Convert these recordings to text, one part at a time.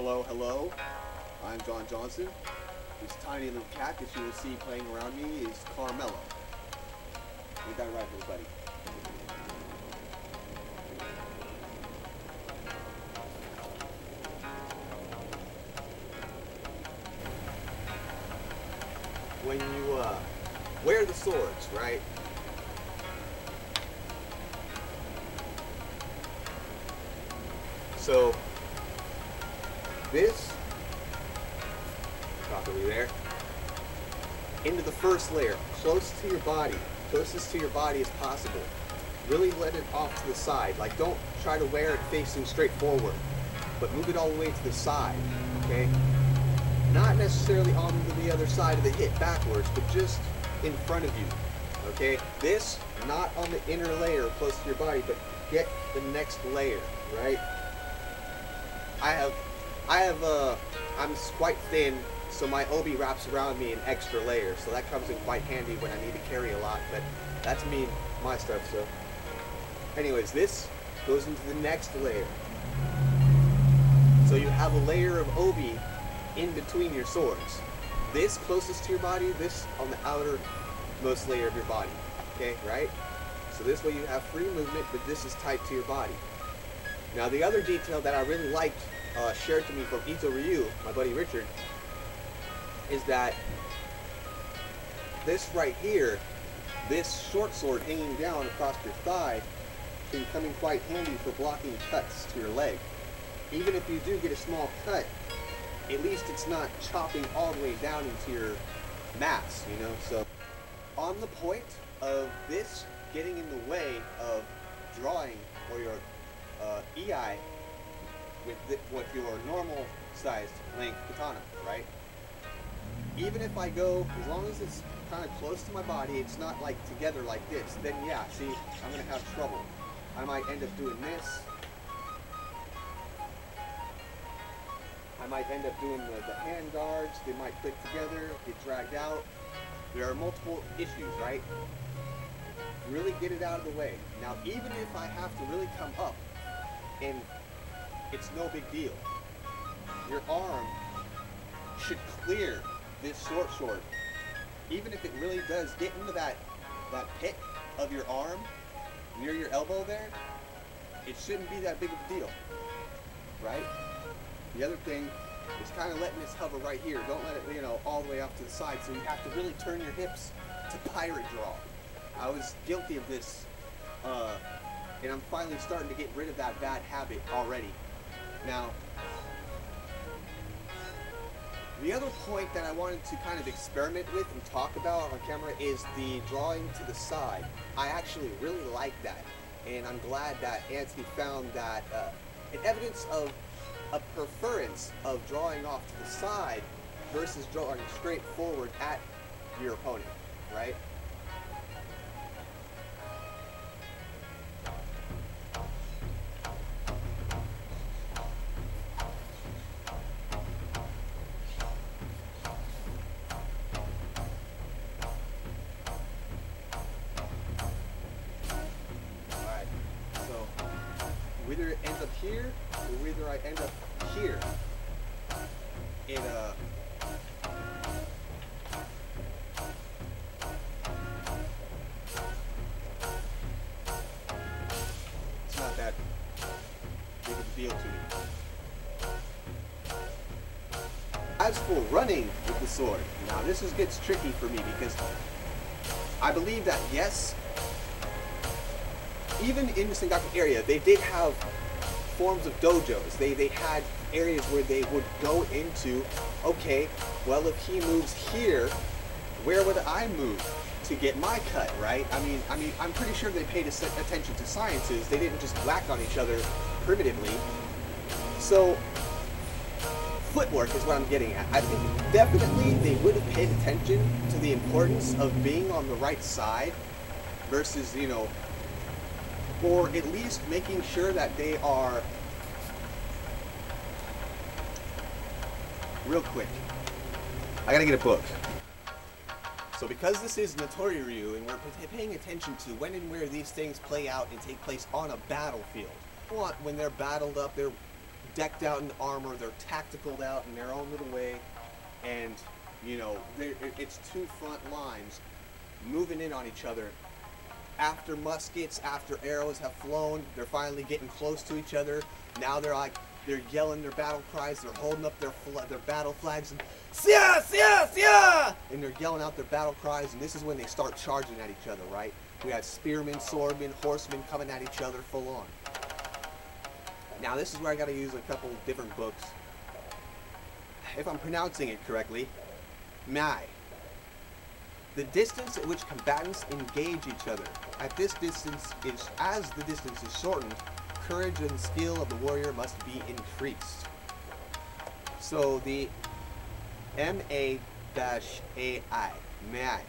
Hello, hello. I'm John Johnson. This tiny little cat that you will see playing around me is Carmelo. Get that right, little buddy. When you wear the swords, right? So this properly there into the first layer, close to your body, closest to your body as possible. Really let it off to the side. Like, don't try to wear it facing straight forward, but move it all the way to the side. Okay. Not necessarily on the other side of the hip backwards, but just in front of you. Okay? This, not on the inner layer close to your body, but get the next layer, right? I'm quite thin, so my obi wraps around me an extra layer, so that comes in quite handy when I need to carry a lot, but that's me, my stuff, so. Anyways, this goes into the next layer. So you have a layer of obi in between your swords. This closest to your body, this on the outermost layer of your body. Okay, right? So this way you have free movement, but this is tight to your body. Now the other detail that I really liked, shared to me from Natori-Ryu, my buddy Richard, is that this right here, this short sword hanging down across your thigh, can come in quite handy for blocking cuts to your leg. Even if you do get a small cut, at least it's not chopping all the way down into your mass, you know? So, on the point of this getting in the way of drawing or your EI with your normal sized length katana, right? Even if I go, as long as it's kind of close to my body, it's not like together like this, then yeah, see, I'm gonna have trouble. I might end up doing this. I might end up doing the hand guards. They might click together, get dragged out. There are multiple issues, right? Really get it out of the way. Now, even if I have to really come up, and it's no big deal, your arm should clear this short sword. Even if it really does get into that pit of your arm, near your elbow there, it shouldn't be that big of a deal, right? The other thing is kind of letting this hover right here. Don't let it, you know, all the way up to the side. So you have to really turn your hips to pirate draw. I was guilty of this, and I'm finally starting to get rid of that bad habit already. Now, the other point that I wanted to kind of experiment with and talk about on camera is the drawing to the side. I actually really like that, and I'm glad that Anthony found that an evidence of a preference of drawing off to the side versus drawing straight forward at your opponent, right? Alright, so whether it ends up here or whether I end up here, it's not that big of a deal to me. As for running with the sword, now this gets tricky for me because I believe that yes, even in the Sengaku area, they did have forms of dojos. They had areas where they would go into, okay, well, if he moves here, where would I move to get my cut, right? I mean, I'm pretty sure they paid attention to sciences. They didn't just whack on each other primitively. So, footwork is what I'm getting at. I think definitely they would have paid attention to the importance of being on the right side versus, you know, or at least making sure that they are, real quick, I gotta get a book. So because this is Natori-Ryu and we're paying attention to when and where these things play out and take place on a battlefield, when they're battled up, they're decked out in armor, they're tacticaled out in their own little way, and you know, it's two front lines moving in on each other. After muskets, after arrows have flown, they're finally getting close to each other. Now they're yelling their battle cries, they're holding up their battle flags, and "Sia, sia, sia!" and they're yelling out their battle cries, and this is when they start charging at each other, right? We have spearmen, swordmen, horsemen coming at each other full on. Now this is where I gotta use a couple different books. If I'm pronouncing it correctly, Mai. The distance at which combatants engage each other. At this distance, as the distance is shortened, courage and skill of the warrior must be increased. So the MA-AI, Mai.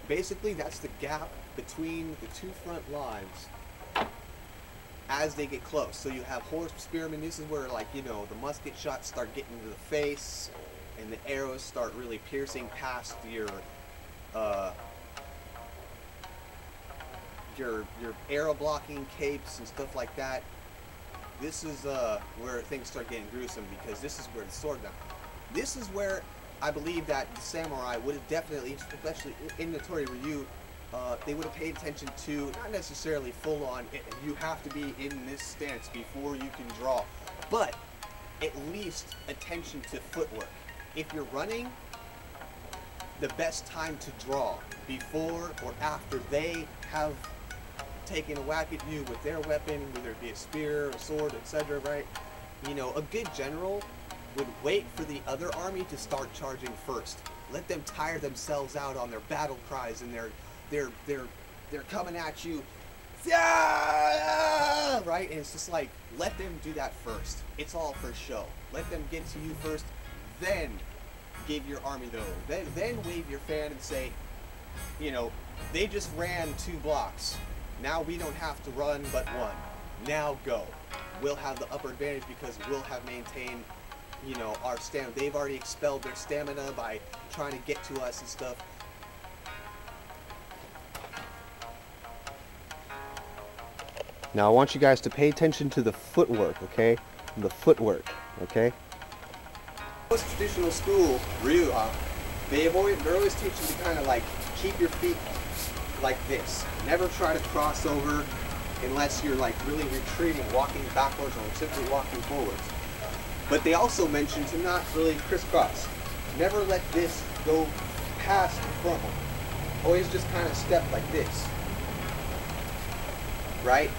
Basically, that's the gap between the two front lines as they get close. So you have horse spearmen. This is where, like, you know, the musket shots start getting into the face, and the arrows start really piercing past your arrow blocking capes and stuff like that. This is where things start getting gruesome, because this is where the sword down. This is where I believe that the samurai would have definitely, especially in Natori-Ryu, they would have paid attention to, not necessarily full on, you have to be in this stance before you can draw, but at least attention to footwork. If you're running, the best time to draw, before or after they have taken a whack at you with their weapon, whether it be a spear, a sword, etc., right? You know, a good general would wait for the other army to start charging first. Let them tire themselves out on their battle cries, and they're coming at you, yeah! Right? And it's just like, let them do that first. It's all for show. Let them get to you first, then give your army the order. Then wave your fan and say, you know, they just ran 2 blocks. Now we don't have to run but 1. Now go. We'll have the upper advantage because we'll have maintained, you know, our stamina. They've already expelled their stamina by trying to get to us and stuff. Now I want you guys to pay attention to the footwork, okay? The footwork, okay? Most traditional school, Ryu, they're always teaching you to kind of like keep your feet like this. Never try to cross over unless you're like really retreating, walking backwards, or simply walking forwards. But they also mention to not really crisscross. Never let this go past the front one. Always just kind of step like this. Right?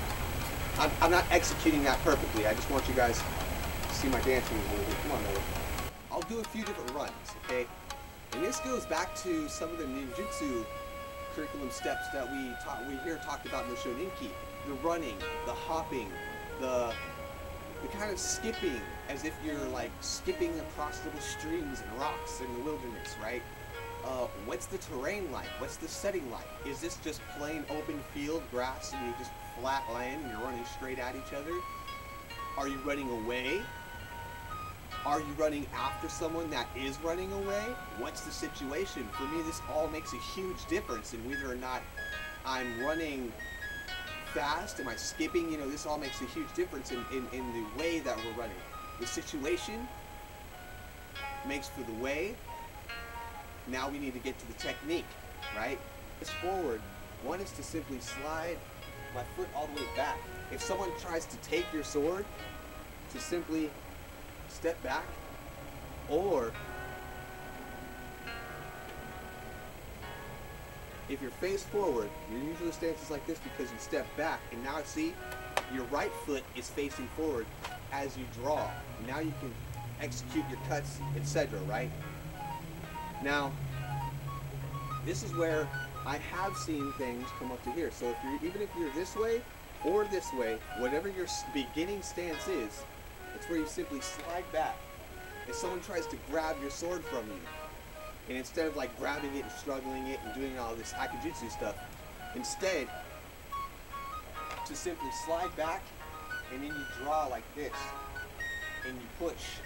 I'm not executing that perfectly. I just want you guys to see my dancing a little bit. Come on, Noah. I'll do a few different runs, okay? And this goes back to some of the ninjutsu curriculum steps that we talked about in the Shoninki. The running, the hopping, the kind of skipping, as if you're like skipping across little streams and rocks in the wilderness, right? What's the terrain like? What's the setting like? Is this just plain open field, grass, and you just flat land and you're running straight at each other? Are you running away? Are you running after someone that is running away? What's the situation? For me, this all makes a huge difference in whether or not I'm running fast, am I skipping? You know, this all makes a huge difference in the way that we're running. The situation makes for the way. Now we need to get to the technique, right? It's forward. One is to simply slide my foot all the way back. If someone tries to take your sword, to simply step back, or if you're face forward, your usual stance is like this because you step back, and now see, your right foot is facing forward as you draw. Now you can execute your cuts, etc., right? Now, this is where I have seen things come up to here. So even if you're this way or this way, whatever your beginning stance is, it's where you simply slide back. If someone tries to grab your sword from you, and instead of like grabbing it and struggling it and doing all this akijutsu stuff, instead, to simply slide back, and then you draw like this, and you push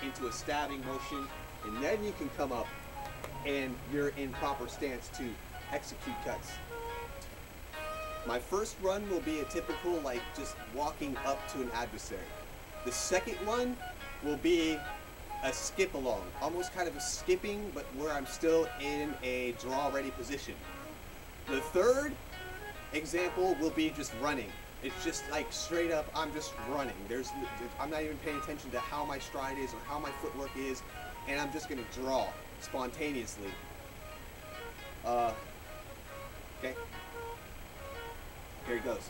into a stabbing motion, and then you can come up and you're in proper stance to execute cuts. My first run will be a typical like just walking up to an adversary. The second one will be a skip along, almost kind of a skipping, but where I'm still in a draw ready position. The third example will be just running. It's just like straight up, I'm just running. I'm not even paying attention to how my stride is or how my footwork is, and I'm just gonna draw spontaneously. Okay. Here he goes.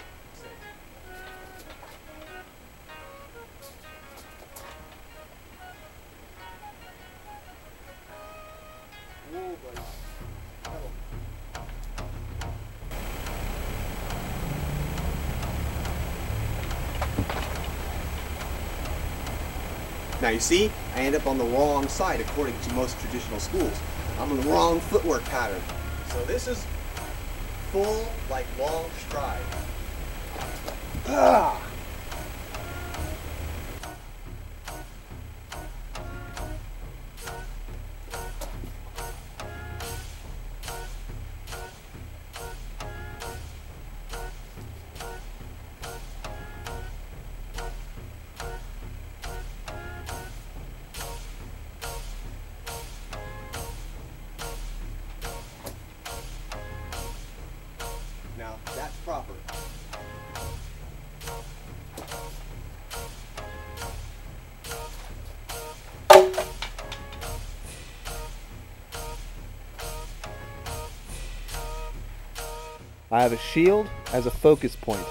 Whoa, buddy. Now you see, I end up on the wrong side according to most traditional schools. I'm on the wrong footwork pattern. So this is full, like, long stride. Ah! Now, that's proper. I have a shield as a focus point.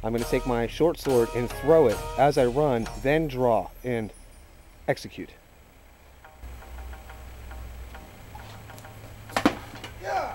I'm going to take my short sword and throw it as I run, then draw and execute. Yeah.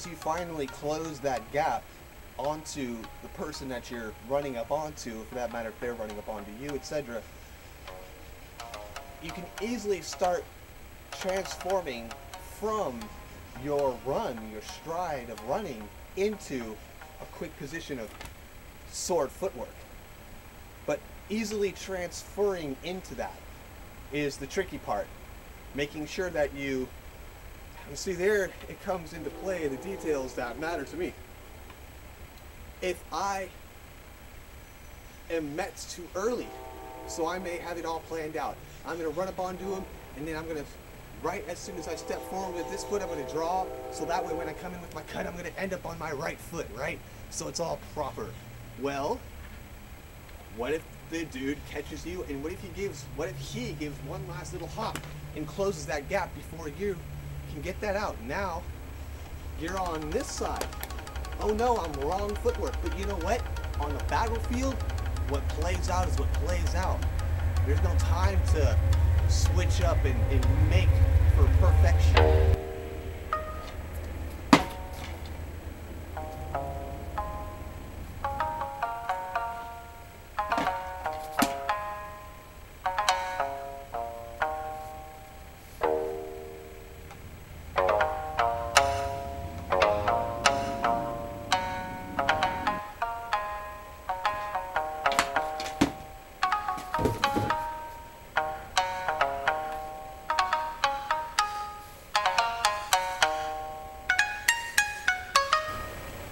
You finally close that gap onto the person that you're running up onto, for that matter, if they're running up onto you, etc. You can easily start transforming from your run, your stride of running, into a quick position of sword footwork. But easily transferring into that is the tricky part. Making sure that you see, there it comes into play, the details that matter to me. If I am met too early, so I may have it all planned out, I'm going to run up onto him, and then I'm going to, right as soon as I step forward with this foot, I'm going to draw, so that way when I come in with my cut, I'm going to end up on my right foot, right? So it's all proper. Well, what if the dude catches you, and what if he gives one last little hop and closes that gap before you can get that out? Now you're on this side. Oh no, I'm wrong footwork. But you know what? On the battlefield, what plays out is what plays out. There's no time to switch up and make for perfection.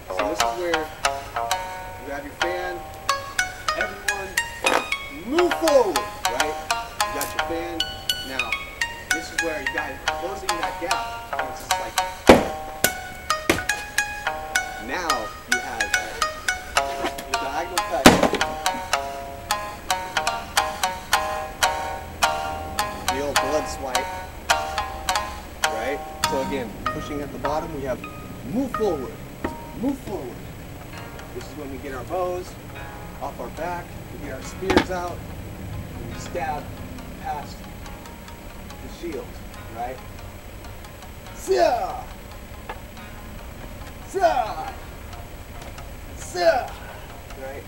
So this is where you have your fan. Everyone move forward, right? You got your fan. Now, this is where you got closing that gap. And it's just like, now you have your diagonal cut. The old blood swipe, right? So again, pushing at the bottom, we have move forward. Move forward. This is when we get our bows off our back, we get our spears out, and we stab past the shield, right? Sia! Sia! Sia! right?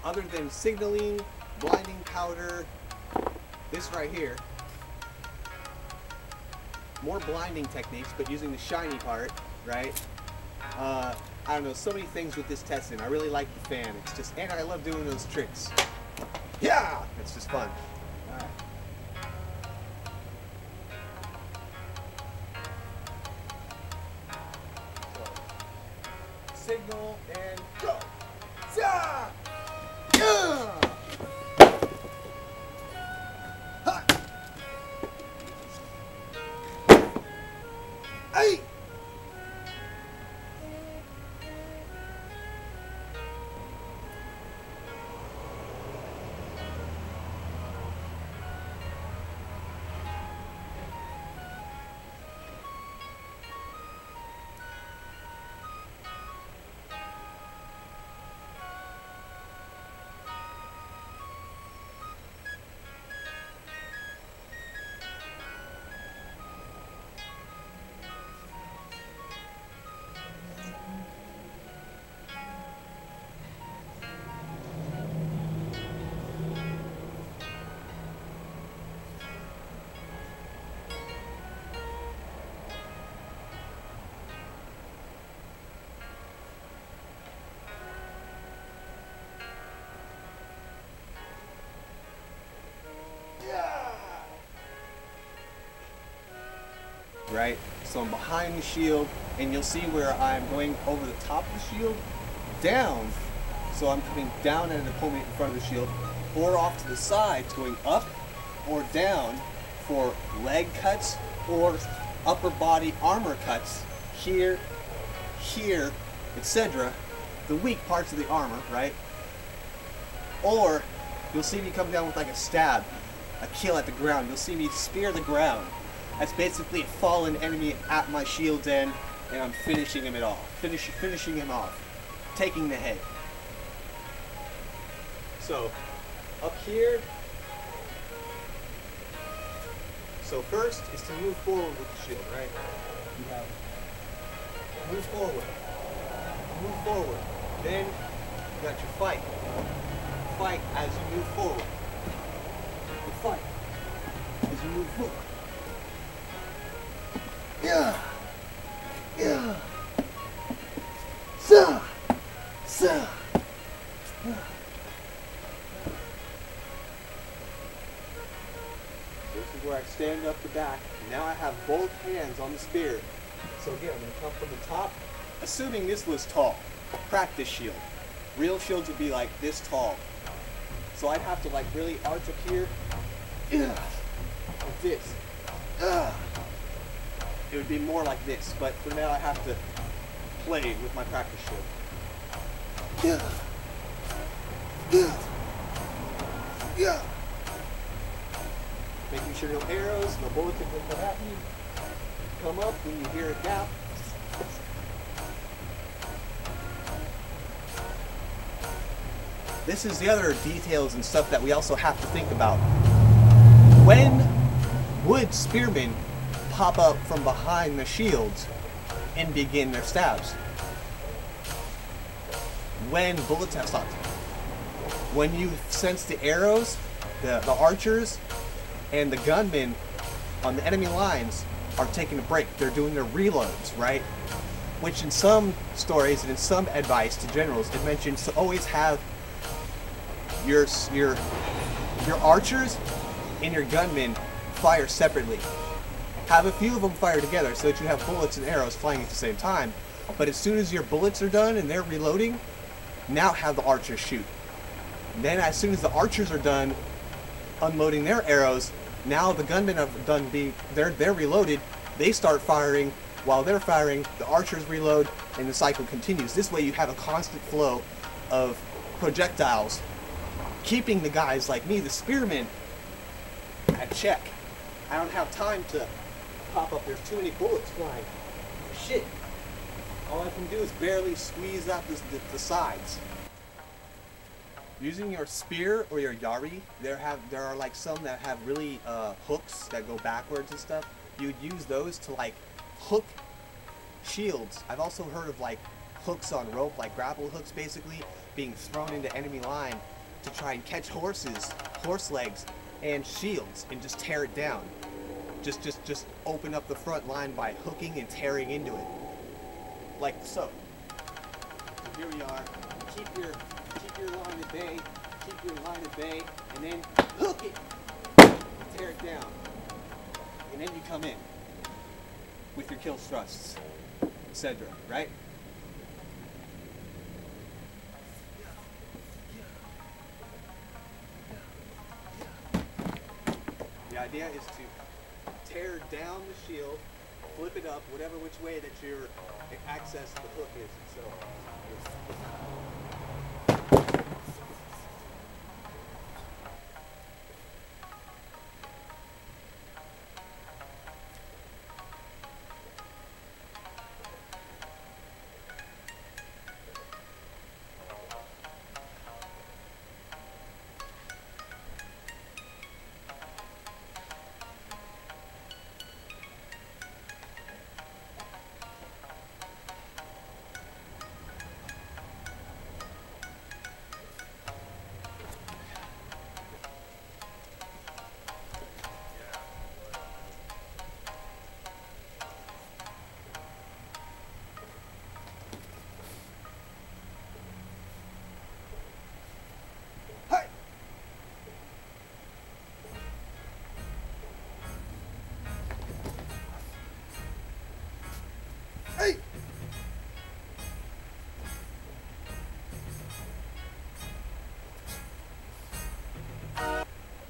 Other than signaling, blinding powder, this right here, more blinding techniques, but using the shiny part, right? I don't know, so many things with this testing. I really like the fan. It's just, and I love doing those tricks. Yeah, it's just fun. All right. So, signal and go. Yeah. Yeah. Ha. Hey. Right? So I'm behind the shield, and you'll see where I'm going over the top of the shield, down. So I'm coming down at an opponent in front of the shield, or off to the sides, going up or down for leg cuts or upper body armor cuts, here, here, etc. The weak parts of the armor, right? Or you'll see me come down with like a stab, a kill at the ground. You'll see me spear the ground. That's basically a fallen enemy at my shield's end, and I'm finishing him finishing him off, taking the head. So, up here, so first is to move forward with the shield, right? You have move forward, then you got your fight as you move forward, the fight as you move forward. Yeah. Yeah. Sa. Sa. This is where I stand up the back. Now I have both hands on the spear. So again, I'm going to come from the top. Assuming this was tall, practice shield. Real shields would be like this tall. So I'd have to like really arch up here. Like this. It would be more like this, but for now I have to play with my practice shield. Making sure no arrows, no bullets can come at you. Come up when you hear a gap. This is the other details and stuff that we also have to think about. When would spearmen pop up from behind the shields and begin their stabs? When bullets have stopped. When you sense the arrows, the archers, and the gunmen on the enemy lines are taking a break. They're doing their reloads, right? Which in some stories and in some advice to generals, it mentions to always have your archers and your gunmen fire separately. Have a few of them fire together so that you have bullets and arrows flying at the same time. But as soon as your bullets are done and they're reloading, now have the archers shoot. Then as soon as the archers are done unloading their arrows, now the gunmen have done they're reloaded, they start firing. While they're firing, the archers reload, and the cycle continues. This way you have a constant flow of projectiles, keeping the guys like me, the spearmen, at check. I don't have time to pop up. There's too many bullets flying. Shit. All I can do is barely squeeze out the sides. Using your spear or your yari, there are like some that have really hooks that go backwards and stuff. You'd use those to like hook shields. I've also heard of like hooks on rope, like grapple hooks basically, being thrown into enemy line to try and catch horses, horse legs, and shields and just tear it down. Just open up the front line by hooking and tearing into it. Like so. Here we are. Keep your line at bay, and then hook it, tear it down, and then you come in with your kill thrusts, etc. Right? The idea is to tear down the shield, flip it up, whatever which way that your access to the hook is. So. Hey!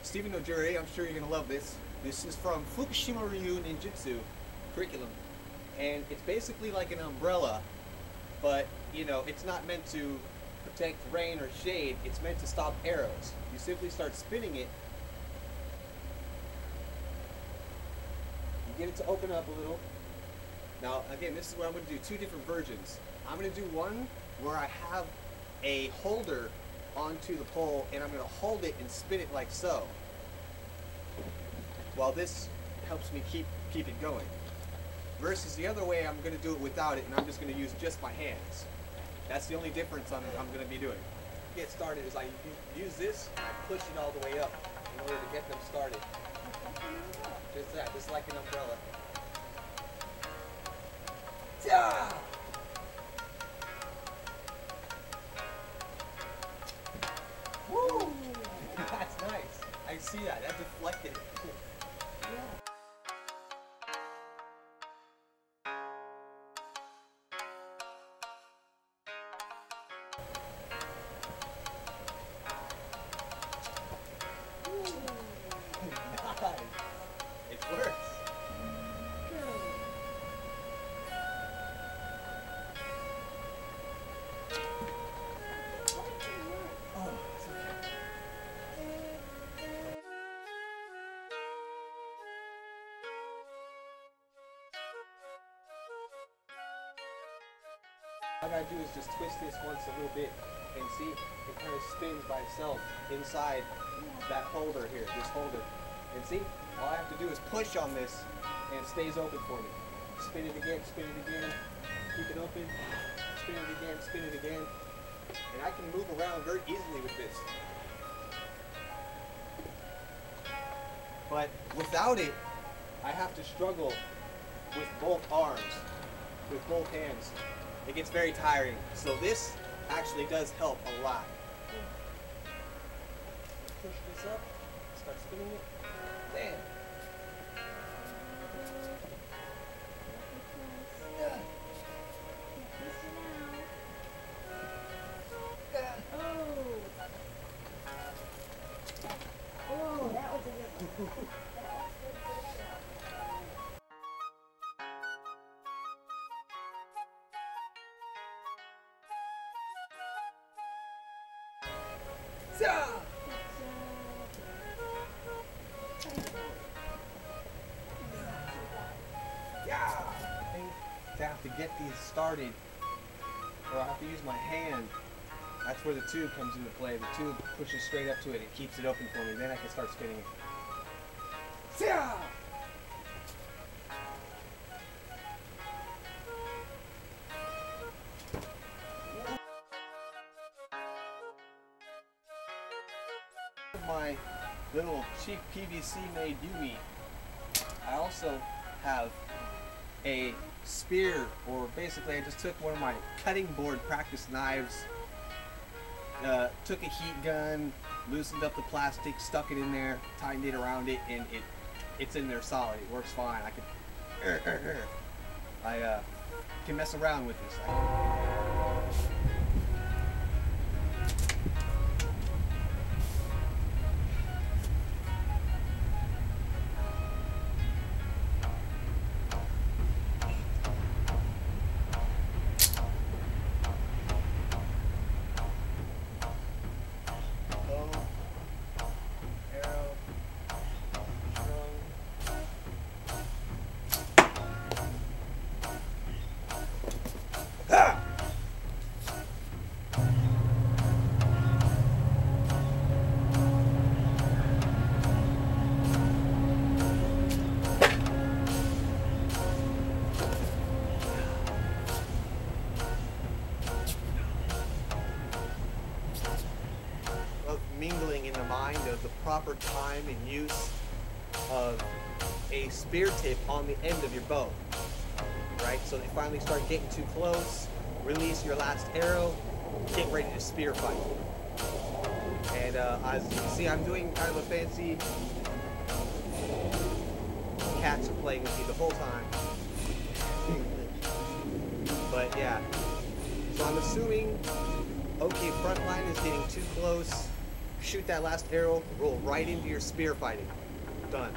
Stephen Nojiri, I'm sure you're going to love this. This is from Fukushima-Ryu Ninjutsu curriculum. And it's basically like an umbrella, but, you know, it's not meant to protect rain or shade. It's meant to stop arrows. You simply start spinning it. You get it to open up a little. Now, again, this is where I'm going to do two different versions. I'm going to do one where I have a holder onto the pole, and I'm going to hold it and spin it like so, while this helps me keep it going. Versus the other way, I'm going to do it without it, and I'm just going to use just my hands. That's the only difference I'm going to be doing. To get started is I use this, and I push it all the way up in order to get them started. Just that, just like an umbrella. Yeah! Woo! That's nice. I see that. That deflected it. Yeah. Nice. It works. All I gotta do is just twist this once a little bit, and see, it kind of spins by itself inside that holder here, this holder. And see, all I have to do is push on this, and it stays open for me. Spin it again, keep it open, spin it again. And I can move around very easily with this. But without it, I have to struggle with both arms, with both hands. It gets very tiring. So this actually does help a lot. Push this up, start spinning it. Bam! Oh, that was a good one. I have to get these started, or I have to use my hand That's where the tube comes into play. The tube pushes straight up to it and keeps it open for me. Then I can start spinning it. Yeah! My little cheap PVC made Yumi, I also have a spear, or basically I just took one of my cutting board practice knives, took a heat gun, loosened up the plastic, stuck it in there, tightened it around it, and it's in there solid. It works fine. I can mess around with this. Mingling in the mind of the proper time and use of a spear tip on the end of your bow, right? So they finally start getting too close, release your last arrow, get ready to spear fight. And as you can see, I'm doing kind of a fancy, cats are playing with me the whole time. But yeah, so I'm assuming, okay, front line is getting too close. Shoot that last arrow, roll right into your spear fighting. Done.